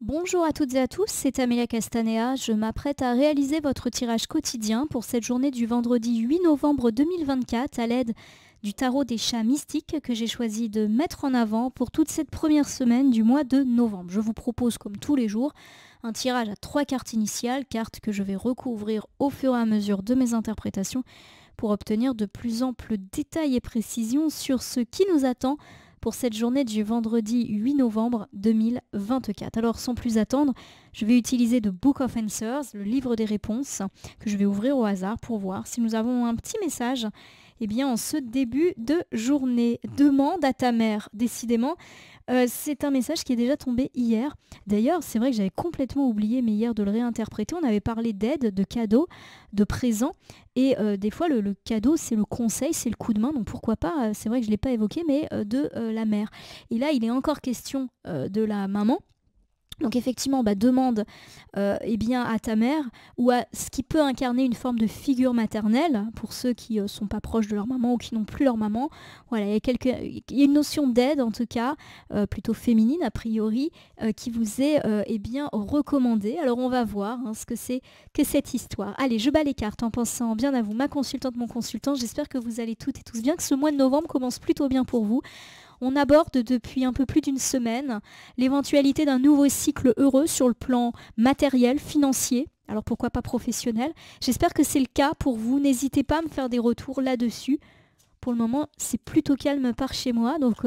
Bonjour à toutes et à tous, c'est Amélia Castanea. Je m'apprête à réaliser votre tirage quotidien pour cette journée du vendredi 8 novembre 2024 à l'aide du tarot des chats mystiques que j'ai choisi de mettre en avant pour toute cette première semaine du mois de novembre. Je vous propose, comme tous les jours, un tirage à 3 cartes initiales, cartes que je vais recouvrir au fur et à mesure de mes interprétations pour obtenir de plus amples détails et précisions sur ce qui nous attend pour cette journée du vendredi 8 novembre 2024. Alors sans plus attendre, je vais utiliser The Book of Answers, le livre des réponses, que je vais ouvrir au hasard pour voir si nous avons un petit message en ce début de journée. Demande à ta mère, décidément. C'est un message qui est déjà tombé hier. D'ailleurs, c'est vrai que j'avais complètement oublié, mais hier, de le réinterpréter. On avait parlé d'aide, de cadeaux, de présents. Et des fois, le cadeau, c'est le conseil, c'est le coup de main. Donc pourquoi pas, c'est vrai que je ne l'ai pas évoqué, mais de la mère. Et là, il est encore question de la maman. Donc effectivement, demande à ta mère ou à ce qui peut incarner une forme de figure maternelle pour ceux qui ne sont pas proches de leur maman ou qui n'ont plus leur maman. Voilà, il y a une notion d'aide en tout cas, plutôt féminine a priori, qui vous est recommandée. Alors on va voir ce que c'est que cette histoire. Allez, je bats les cartes en pensant bien à vous, ma consultante, mon consultant. J'espère que vous allez toutes et tous bien, que ce mois de novembre commence plutôt bien pour vous. On aborde depuis un peu plus d'une semaine l'éventualité d'un nouveau cycle heureux sur le plan matériel, financier, alors pourquoi pas professionnel. J'espère que c'est le cas pour vous. N'hésitez pas à me faire des retours là-dessus. Pour le moment, c'est plutôt calme par chez moi, donc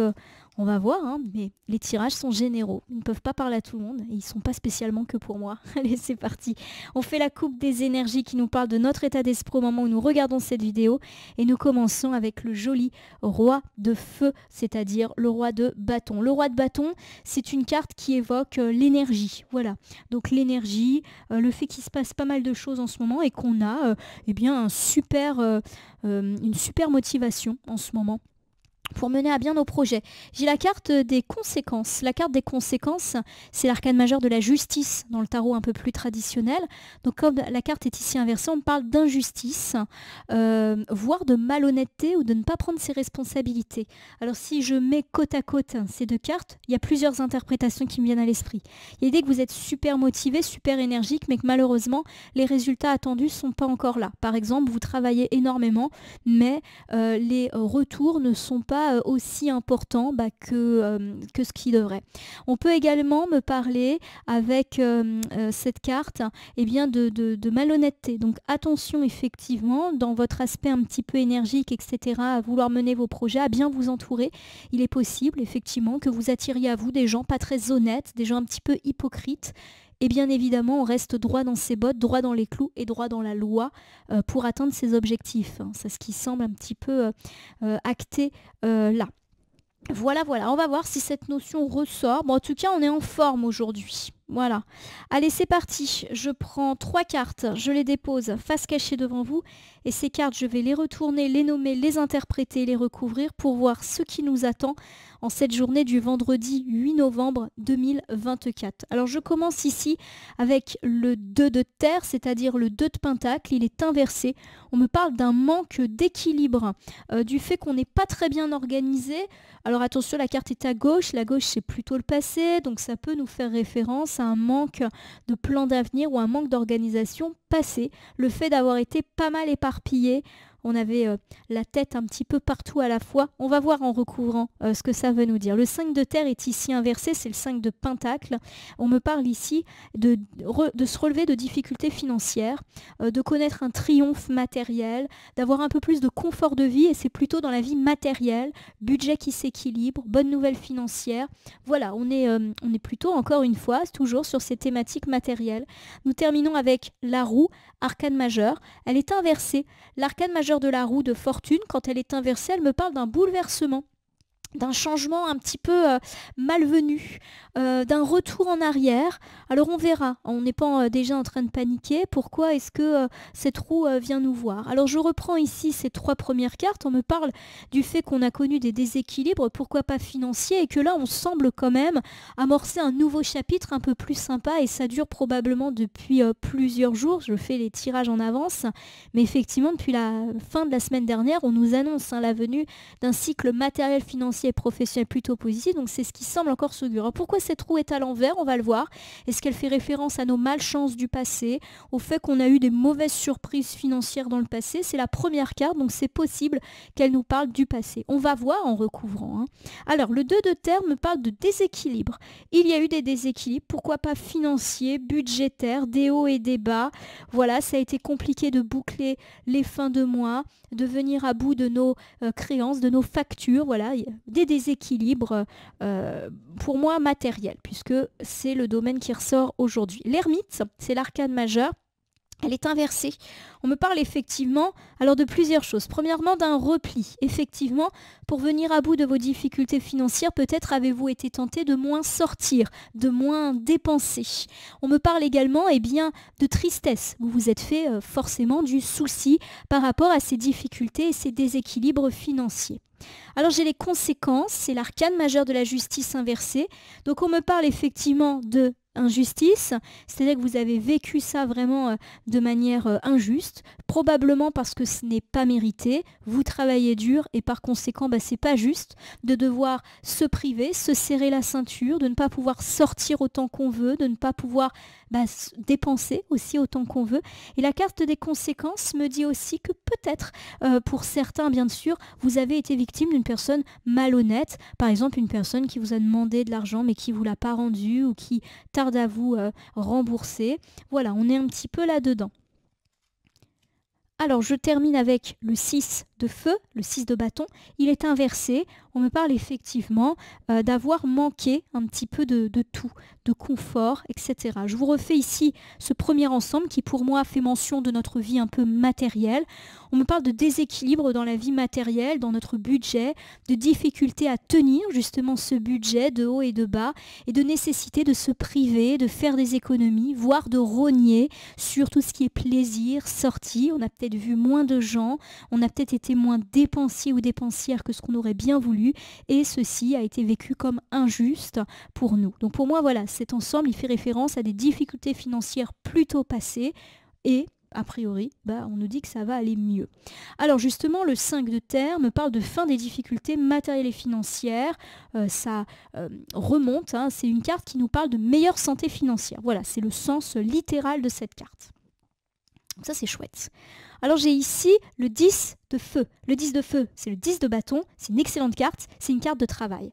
on va voir, mais les tirages sont généraux. Ils ne peuvent pas parler à tout le monde et ils ne sont pas spécialement que pour moi. Allez, c'est parti. On fait la coupe des énergies qui nous parle de notre état d'esprit au moment où nous regardons cette vidéo et nous commençons avec le joli roi de feu, c'est-à-dire le roi de bâton. Le roi de bâton, c'est une carte qui évoque l'énergie. Voilà, donc l'énergie, le fait qu'il se passe pas mal de choses en ce moment et qu'on a une super motivation en ce moment pour mener à bien nos projets. J'ai la carte des conséquences. La carte des conséquences, c'est l'arcane majeur de la justice dans le tarot un peu plus traditionnel. Donc comme la carte est ici inversée, on parle d'injustice, voire de malhonnêteté ou de ne pas prendre ses responsabilités. Alors si je mets côte à côte ces deux cartes, il y a plusieurs interprétations qui me viennent à l'esprit. Il y a l'idée que vous êtes super motivé, super énergique, mais que malheureusement, les résultats attendus ne sont pas encore là. Par exemple, vous travaillez énormément, mais les retours ne sont pas aussi important que ce qui devrait. On peut également me parler avec cette carte de malhonnêteté. Donc attention effectivement dans votre aspect un petit peu énergique, etc., à vouloir mener vos projets, à bien vous entourer. Il est possible effectivement que vous attiriez à vous des gens pas très honnêtes, des gens un petit peu hypocrites. Et bien évidemment, on reste droit dans ses bottes, droit dans les clous et droit dans la loi pour atteindre ses objectifs. C'est ce qui semble un petit peu acté là. Voilà, on va voir si cette notion ressort. Bon, en tout cas, on est en forme aujourd'hui. Voilà. Allez, c'est parti. Je prends 3 cartes, je les dépose face cachée devant vous. Et ces cartes, je vais les retourner, les nommer, les interpréter, les recouvrir pour voir ce qui nous attend en cette journée du vendredi 8 novembre 2024. Alors, je commence ici avec le 2 de terre, c'est-à-dire le 2 de pentacle. Il est inversé. On me parle d'un manque d'équilibre, du fait qu'on n'est pas très bien organisé. Alors, attention, la carte est à gauche. La gauche, c'est plutôt le passé, donc ça peut nous faire référence à un manque de plan d'avenir ou un manque d'organisation passée. Le fait d'avoir été pas mal éparpillé, on avait la tête un petit peu partout à la fois. On va voir en recouvrant ce que ça veut nous dire. Le 5 de terre est ici inversé, c'est le 5 de pentacle. On me parle ici de se relever de difficultés financières, de connaître un triomphe matériel, d'avoir un peu plus de confort de vie, et c'est plutôt dans la vie matérielle, budget qui s'équilibre, bonne nouvelle financière. Voilà, on est plutôt, encore une fois, toujours sur ces thématiques matérielles. Nous terminons avec la roue, arcane majeur. Elle est inversée. L'arcane majeur de la roue de fortune, quand elle est inversée, elle me parle d'un bouleversement, d'un changement un petit peu malvenu, d'un retour en arrière. Alors on verra, on n'est pas déjà en train de paniquer. Pourquoi est-ce que cette roue vient nous voir? Alors je reprends ici ces 3 premières cartes. On me parle du fait qu'on a connu des déséquilibres, pourquoi pas financiers, et que là on semble quand même amorcer un nouveau chapitre un peu plus sympa, et ça dure probablement depuis plusieurs jours. Je fais les tirages en avance, mais effectivement depuis la fin de la semaine dernière, on nous annonce la venue d'un cycle matériel financier financière et professionnelle plutôt positive, donc c'est ce qui semble encore s'augurer. Alors pourquoi cette roue est à l'envers? On va le voir. Est-ce qu'elle fait référence à nos malchances du passé, au fait qu'on a eu des mauvaises surprises financières dans le passé? C'est la première carte, donc c'est possible qu'elle nous parle du passé. On va voir en recouvrant. Alors, le 2 de terre me parle de déséquilibre. Il y a eu des déséquilibres, pourquoi pas financiers, budgétaires, des hauts et des bas. Voilà, ça a été compliqué de boucler les fins de mois, de venir à bout de nos créances, de nos factures. Voilà, des déséquilibres, pour moi, matériels, puisque c'est le domaine qui ressort aujourd'hui. L'ermite, c'est l'arcane majeur. Elle est inversée. On me parle effectivement alors de plusieurs choses. Premièrement, d'un repli. Effectivement, pour venir à bout de vos difficultés financières, peut-être avez-vous été tenté de moins sortir, de moins dépenser. On me parle également de tristesse. Vous vous êtes fait forcément du souci par rapport à ces difficultés et ces déséquilibres financiers. Alors j'ai les conséquences, c'est l'arcane majeur de la justice inversée. Donc on me parle effectivement de injustice, c'est-à-dire que vous avez vécu ça vraiment de manière injuste, probablement parce que ce n'est pas mérité, vous travaillez dur et par conséquent c'est pas juste de devoir se priver, se serrer la ceinture, de ne pas pouvoir sortir autant qu'on veut, de ne pas pouvoir dépenser aussi autant qu'on veut. Et la carte des conséquences me dit aussi que peut-être pour certains bien sûr vous avez été victime d'une personne malhonnête, par exemple une personne qui vous a demandé de l'argent mais qui vous l'a pas rendu ou qui tarde à vous rembourser. Voilà, on est un petit peu là-dedans. Alors je termine avec le 6 de feu, le 6 de bâton. Il est inversé. On me parle effectivement d'avoir manqué un petit peu de tout, de confort, etc. Je vous refais ici ce premier ensemble qui pour moi fait mention de notre vie un peu matérielle. On me parle de déséquilibre dans la vie matérielle, dans notre budget, de difficulté à tenir justement ce budget de haut et de bas et de nécessité de se priver, de faire des économies, voire de rogner sur tout ce qui est plaisir, sortie. On a peut-être vu moins de gens, on a peut-être été moins dépensier ou dépensière que ce qu'on aurait bien voulu et ceci a été vécu comme injuste pour nous. Donc pour moi, voilà, cet ensemble, il fait référence à des difficultés financières plutôt passées et a priori, on nous dit que ça va aller mieux. Alors justement, le 5 de terre me parle de fin des difficultés matérielles et financières. Ça remonte, c'est une carte qui nous parle de meilleure santé financière. Voilà, c'est le sens littéral de cette carte. Donc ça, c'est chouette. Alors j'ai ici le 10 de feu. Le 10 de feu, c'est le 10 de bâton. C'est une excellente carte. C'est une carte de travail.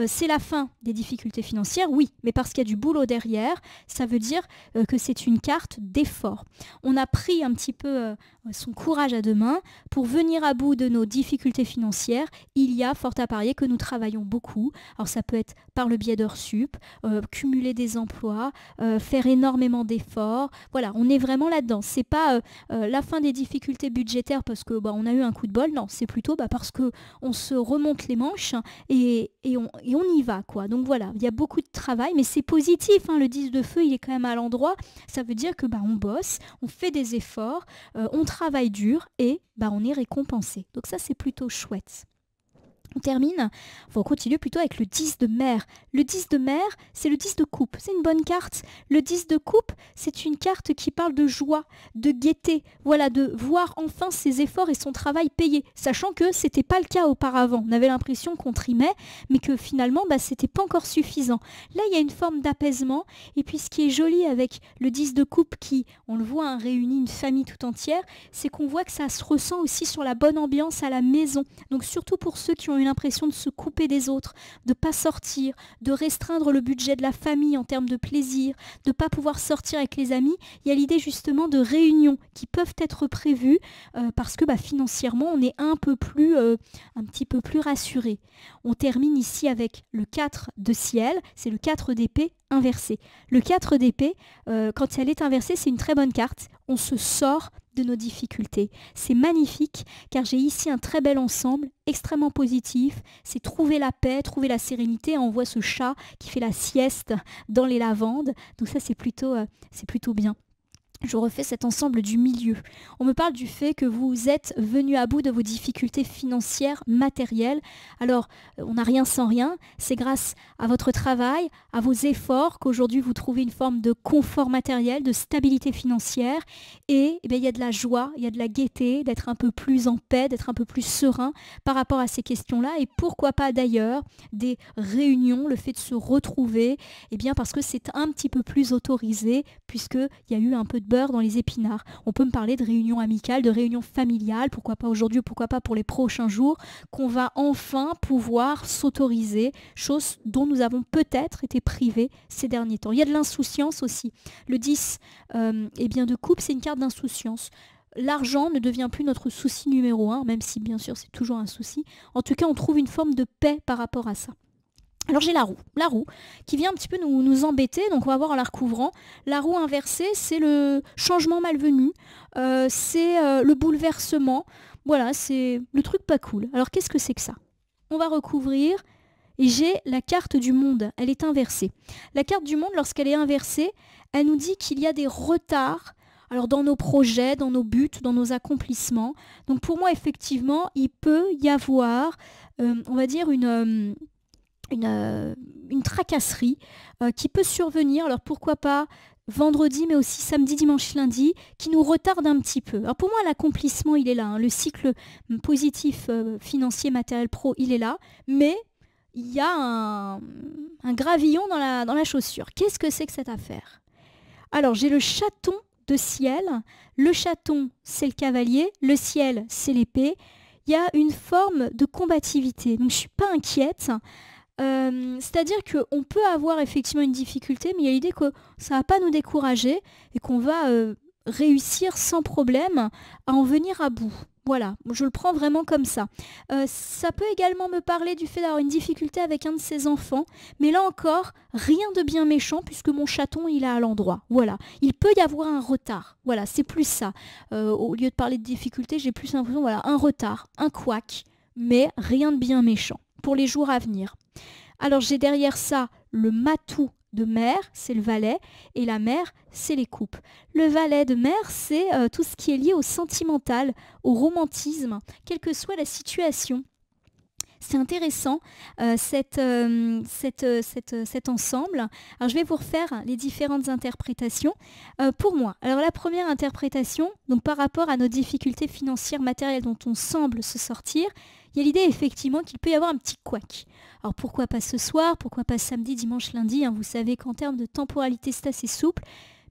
C'est la fin des difficultés financières, oui, mais parce qu'il y a du boulot derrière, ça veut dire que c'est une carte d'effort. On a pris un petit peu son courage à deux mains pour venir à bout de nos difficultés financières. Il y a fort à parier que nous travaillons beaucoup. Alors ça peut être par le biais d'heures sup, cumuler des emplois, faire énormément d'efforts. Voilà, on est vraiment là-dedans. C'est pas la fin des difficultés budgétaires parce que on a eu un coup de bol. Non, c'est plutôt parce que on se remonte les manches et on y va, quoi. Donc voilà, il y a beaucoup de travail, mais c'est positif. Le 10 de feu, il est quand même à l'endroit. Ça veut dire que on bosse, on fait des efforts, on travaille dur et on est récompensé. Donc ça, c'est plutôt chouette. On continue plutôt avec le 10 de mer. Le 10 de mer, c'est le 10 de coupe. C'est une bonne carte. Le 10 de coupe, c'est une carte qui parle de joie, de gaieté. Voilà, de voir enfin ses efforts et son travail payé. Sachant que c'était pas le cas auparavant. On avait l'impression qu'on trimait, mais que finalement, c'était pas encore suffisant. Là, il y a une forme d'apaisement. Et puis, ce qui est joli avec le 10 de coupe qui, on le voit, réunit une famille tout entière, c'est qu'on voit que ça se ressent aussi sur la bonne ambiance à la maison. Donc, surtout pour ceux qui ont eu l'impression de se couper des autres, de ne pas sortir, de restreindre le budget de la famille en termes de plaisir, de ne pas pouvoir sortir avec les amis, il y a l'idée justement de réunions qui peuvent être prévues parce que financièrement on est un petit peu plus rassuré. On termine ici avec le 4 de ciel, c'est le 4 d'épée inversé. Le 4 d'épée, quand elle est inversée, c'est une très bonne carte. On se sort de nos difficultés. C'est magnifique car j'ai ici un très bel ensemble, extrêmement positif. C'est trouver la paix, trouver la sérénité. On voit ce chat qui fait la sieste dans les lavandes. Donc ça, c'est plutôt bien. Je refais cet ensemble du milieu. On me parle du fait que vous êtes venu à bout de vos difficultés financières, matérielles. Alors, on n'a rien sans rien. C'est grâce à votre travail, à vos efforts qu'aujourd'hui vous trouvez une forme de confort matériel, de stabilité financière. Et, eh bien, il y a de la joie, il y a de la gaieté, d'être un peu plus en paix, d'être un peu plus serein par rapport à ces questions-là. Et pourquoi pas d'ailleurs des réunions, le fait de se retrouver, eh bien parce que c'est un petit peu plus autorisé puisqu'il y a eu un peu de beurre dans les épinards. On peut me parler de réunions amicales, de réunions familiales, pourquoi pas aujourd'hui, pourquoi pas pour les prochains jours, qu'on va enfin pouvoir s'autoriser, chose dont nous avons peut-être été privés ces derniers temps. Il y a de l'insouciance aussi. Le 10 eh bien de coupe, c'est une carte d'insouciance. L'argent ne devient plus notre souci numéro 1, même si bien sûr c'est toujours un souci. En tout cas, on trouve une forme de paix par rapport à ça. Alors j'ai la roue qui vient un petit peu nous embêter, donc on va voir en la recouvrant. La roue inversée, c'est le changement malvenu, c'est le bouleversement, voilà, c'est le truc pas cool. Alors qu'est-ce que c'est que ça? On va recouvrir et j'ai la carte du monde, elle est inversée. La carte du monde, lorsqu'elle est inversée, elle nous dit qu'il y a des retards, alors dans nos projets, dans nos buts, dans nos accomplissements. Donc pour moi, effectivement, il peut y avoir, on va dire, une tracasserie qui peut survenir, alors pourquoi pas vendredi, mais aussi samedi, dimanche, lundi, qui nous retarde un petit peu. Alors pour moi, l'accomplissement, il est là, hein. Le cycle positif financier, matériel, pro, il est là, mais il y a un gravillon dans la chaussure. Qu'est-ce que c'est que cette affaire? Alors j'ai le chaton de ciel, le chaton, c'est le cavalier, le ciel, c'est l'épée. Il y a une forme de combativité, donc je ne suis pas inquiète. C'est-à-dire qu'on peut avoir effectivement une difficulté, mais il y a l'idée que ça ne va pas nous décourager et qu'on va réussir sans problème à en venir à bout. Voilà, je le prends vraiment comme ça. Ça peut également me parler du fait d'avoir une difficulté avec un de ses enfants, mais là encore, rien de bien méchant puisque mon chaton, il est à l'endroit. Voilà, il peut y avoir un retard. Voilà, c'est plus ça. Au lieu de parler de difficulté, j'ai plus l'impression, voilà, un retard, un couac, mais rien de bien méchant pour les jours à venir. Alors j'ai derrière ça le matou de mer, c'est le valet, et la mer, c'est les coupes. Le valet de mer, c'est tout ce qui est lié au sentimental, au romantisme, quelle que soit la situation. C'est intéressant cet ensemble. Alors je vais vous refaire les différentes interprétations pour moi. Alors la première interprétation, donc par rapport à nos difficultés financières matérielles dont on semble se sortir, il y a l'idée effectivement qu'il peut y avoir un petit couac. Alors pourquoi pas ce soir, pourquoi pas samedi, dimanche, lundi, hein, vous savez qu'en termes de temporalité c'est assez souple,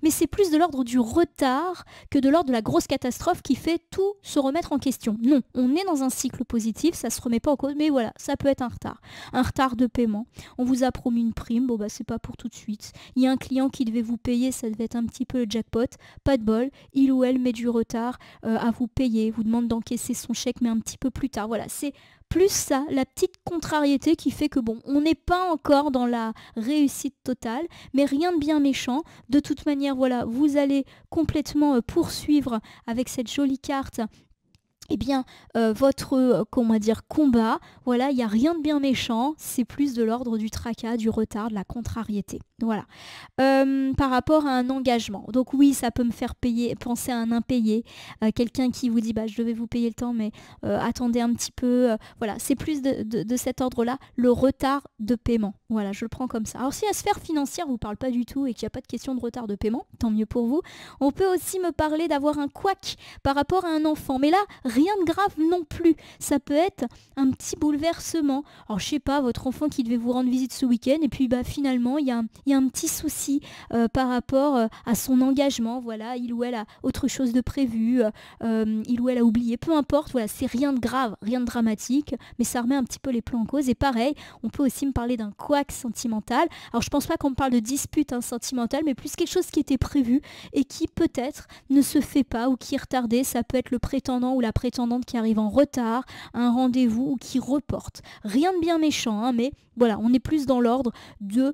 mais c'est plus de l'ordre du retard que de l'ordre de la grosse catastrophe qui fait tout se remettre en question. Non, on est dans un cycle positif, ça se remet pas en cause, mais voilà, ça peut être un retard de paiement. On vous a promis une prime, bon bah c'est pas pour tout de suite. Il y a un client qui devait vous payer, ça devait être un petit peu le jackpot, pas de bol, il ou elle met du retard à vous payer, vous demande d'encaisser son chèque mais un petit peu plus tard. Voilà, c'est plus ça, la petite contrariété qui fait que bon, on n'est pas encore dans la réussite totale, mais rien de bien méchant. De toute manière, voilà, vous allez complètement poursuivre avec cette jolie carte eh bien, votre comment dire, combat, voilà, il n'y a rien de bien méchant, c'est plus de l'ordre du tracas, du retard, de la contrariété. Voilà. Par rapport à un engagement. Donc oui, ça peut me faire penser à un impayé, quelqu'un qui vous dit bah, je devais vous payer le temps, mais attendez un petit peu. Voilà, c'est plus de cet ordre-là, le retard de paiement. Voilà, je le prends comme ça. Alors si la sphère financière ne vous parle pas du tout et qu'il n'y a pas de question de retard de paiement, tant mieux pour vous. On peut aussi me parler d'avoir un couac par rapport à un enfant. Mais là, rien de grave non plus. Ça peut être un petit bouleversement. Alors je sais pas, votre enfant qui devait vous rendre visite ce week-end et puis bah, finalement, il y a un petit souci par rapport à son engagement. Voilà, il ou elle a autre chose de prévu, il ou elle a oublié. Peu importe, voilà, c'est rien de grave, rien de dramatique, mais ça remet un petit peu les plans en cause. Et pareil, on peut aussi me parler d'un couac sentimental. Alors je pense pas qu'on me parle de dispute sentimentale, mais plus quelque chose qui était prévu et qui peut-être ne se fait pas ou qui est retardé. Ça peut être le prétendant ou la prétendante qui arrive en retard, un rendez-vous ou qui reporte. Rien de bien méchant, hein, mais voilà, on est plus dans l'ordre de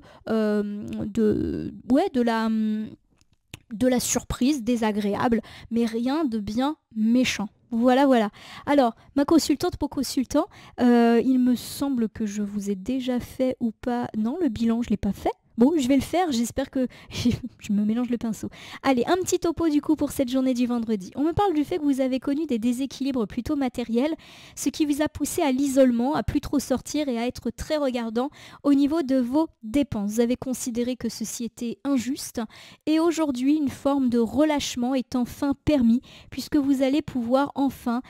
la surprise désagréable, mais rien de bien méchant. Voilà, voilà. Alors, ma consultante pour consultant, il me semble que je vous ai déjà fait ou pas... Non, le bilan, je ne l'ai pas fait. Bon, je vais le faire, j'espère que je me mélange le pinceau. Allez, un petit topo du coup pour cette journée du vendredi. On me parle du fait que vous avez connu des déséquilibres plutôt matériels, ce qui vous a poussé à l'isolement, à plus trop sortir et à être très regardant au niveau de vos dépenses. Vous avez considéré que ceci était injuste et aujourd'hui, une forme de relâchement est enfin permis puisque vous allez pouvoir enfin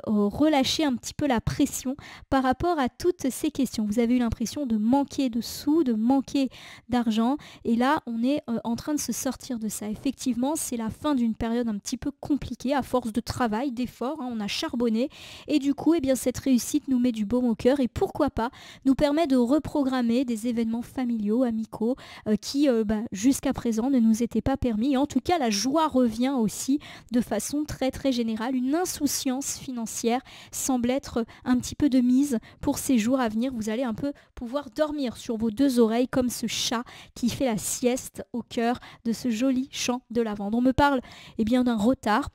relâcher un petit peu la pression par rapport à toutes ces questions. Vous avez eu l'impression de manquer de sous, de manquer d'argent et là on est en train de se sortir de ça. Effectivement, c'est la fin d'une période un petit peu compliquée à force de travail, d'efforts, on a charbonné et du coup cette réussite nous met du baume au cœur et pourquoi pas nous permet de reprogrammer des événements familiaux, amicaux qui jusqu'à présent ne nous étaient pas permis. Et en tout cas, la joie revient aussi de façon très très générale. Une insouciance financière semble être un petit peu de mise pour ces jours à venir. Vous allez un peu pouvoir dormir sur vos deux oreilles comme ce chat qui fait la sieste au cœur de ce joli champ de lavande. On me parle d'un retard.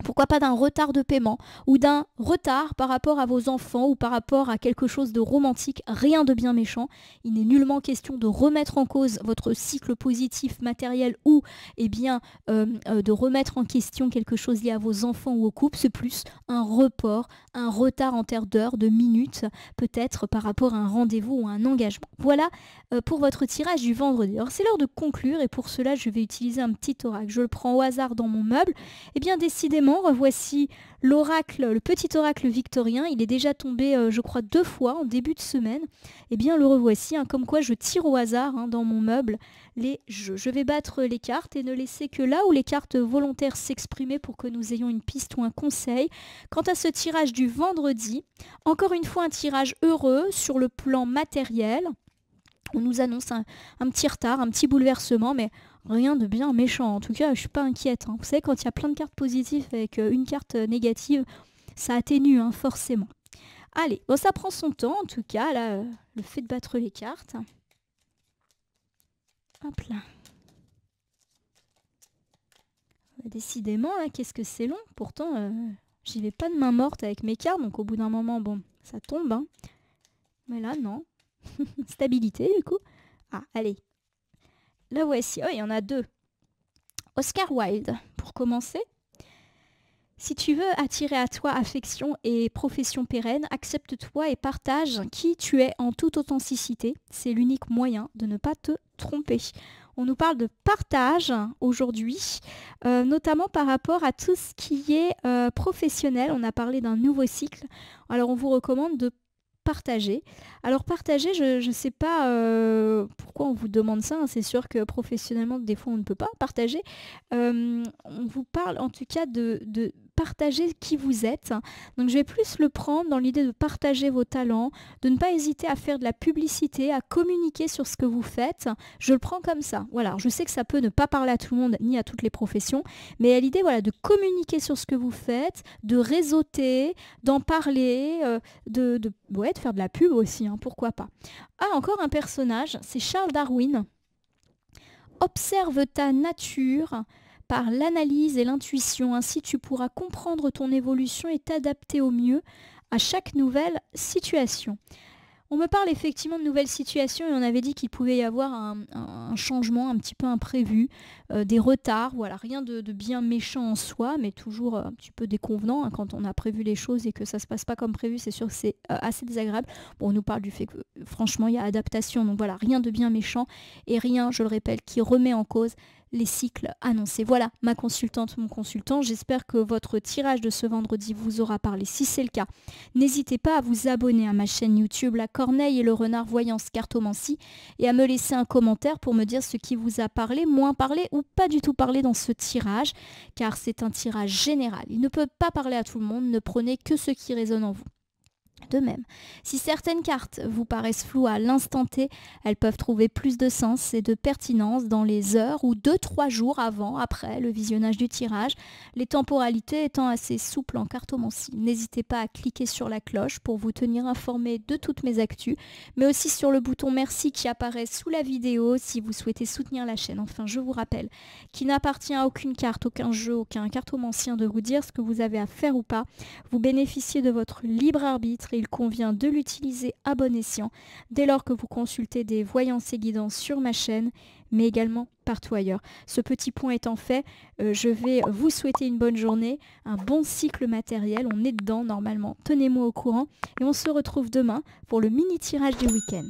Pourquoi pas d'un retard de paiement ou d'un retard par rapport à vos enfants ou par rapport à quelque chose de romantique, rien de bien méchant. Il n'est nullement question de remettre en cause votre cycle positif matériel ou de remettre en question quelque chose lié à vos enfants ou au couple. C'est plus un report, un retard en termes d'heures, de minutes, peut-être par rapport à un rendez-vous ou à un engagement. Voilà pour votre tirage du vendredi. Alors c'est l'heure de conclure et pour cela je vais utiliser un petit oracle. Je le prends au hasard dans mon meuble. Décidément, revoici l'oracle, le petit oracle victorien. Il est déjà tombé, je crois, 2 fois en début de semaine. Le revoici, comme quoi je tire au hasard dans mon meuble les jeux. Je vais battre les cartes et ne laisser que là où les cartes volontaires s'exprimer pour que nous ayons une piste ou un conseil. Quant à ce tirage du vendredi, encore une fois un tirage heureux sur le plan matériel. On nous annonce un petit retard, un petit bouleversement, mais rien de bien méchant. En tout cas, je suis pas inquiète. Vous savez, quand il y a plein de cartes positives avec une carte négative, ça atténue forcément. Allez, ça prend son temps en tout cas, là, le fait de battre les cartes. Hop là. Décidément, là, qu'est-ce que c'est long. Pourtant, j'y vais pas de main morte avec mes cartes, donc au bout d'un moment, bon, ça tombe. Mais là, non. Stabilité, du coup. Ah, allez. Là, voici. Oh, il y en a 2. Oscar Wilde, pour commencer. Si tu veux attirer à toi affection et profession pérenne, accepte-toi et partage qui tu es en toute authenticité. C'est l'unique moyen de ne pas te tromper. On nous parle de partage aujourd'hui, notamment par rapport à tout ce qui est professionnel. On a parlé d'un nouveau cycle. Alors, on vous recommande de partager. Alors partager, je ne sais pas pourquoi on vous demande ça, c'est sûr que professionnellement des fois on ne peut pas partager. On vous parle en tout cas de partager qui vous êtes. Donc je vais plus le prendre dans l'idée de partager vos talents, de ne pas hésiter à faire de la publicité, à communiquer sur ce que vous faites. Je le prends comme ça. Voilà, je sais que ça peut ne pas parler à tout le monde ni à toutes les professions, mais à l'idée de communiquer sur ce que vous faites, de réseauter, d'en parler, de faire de la pub aussi, pourquoi pas. Ah, encore un personnage, c'est Charles Darwin. Observe ta nature par l'analyse et l'intuition, ainsi tu pourras comprendre ton évolution et t'adapter au mieux à chaque nouvelle situation. On me parle effectivement de nouvelles situations et on avait dit qu'il pouvait y avoir un changement un petit peu imprévu, des retards, voilà, rien de bien méchant en soi, mais toujours un petit peu déconvenant quand on a prévu les choses et que ça se passe pas comme prévu, c'est sûr que c'est assez désagréable. Bon, on nous parle du fait que franchement il y a adaptation, donc voilà, rien de bien méchant et rien, je le répète, qui remet en cause les cycles annoncés. Voilà, ma consultante, mon consultant, j'espère que votre tirage de ce vendredi vous aura parlé. Si c'est le cas, n'hésitez pas à vous abonner à ma chaîne YouTube La Corneille et le Renard Voyance Cartomancie et à me laisser un commentaire pour me dire ce qui vous a parlé, moins parlé ou pas du tout parlé dans ce tirage, car c'est un tirage général. Il ne peut pas parler à tout le monde, ne prenez que ce qui résonne en vous. De même, si certaines cartes vous paraissent floues à l'instant T, elles peuvent trouver plus de sens et de pertinence dans les heures ou 2-3 jours avant, après le visionnage du tirage, les temporalités étant assez souples en cartomancie. N'hésitez pas à cliquer sur la cloche pour vous tenir informé de toutes mes actus, mais aussi sur le bouton merci qui apparaît sous la vidéo si vous souhaitez soutenir la chaîne. Enfin, je vous rappelle qu'il n'appartient à aucune carte, aucun jeu, aucun cartomancien de vous dire ce que vous avez à faire ou pas. Vous bénéficiez de votre libre arbitre et il convient de l'utiliser à bon escient dès lors que vous consultez des voyances et guidances sur ma chaîne, mais également partout ailleurs. Ce petit point étant fait, je vais vous souhaiter une bonne journée, un bon cycle matériel, on est dedans normalement, tenez-moi au courant et on se retrouve demain pour le mini tirage du week-end.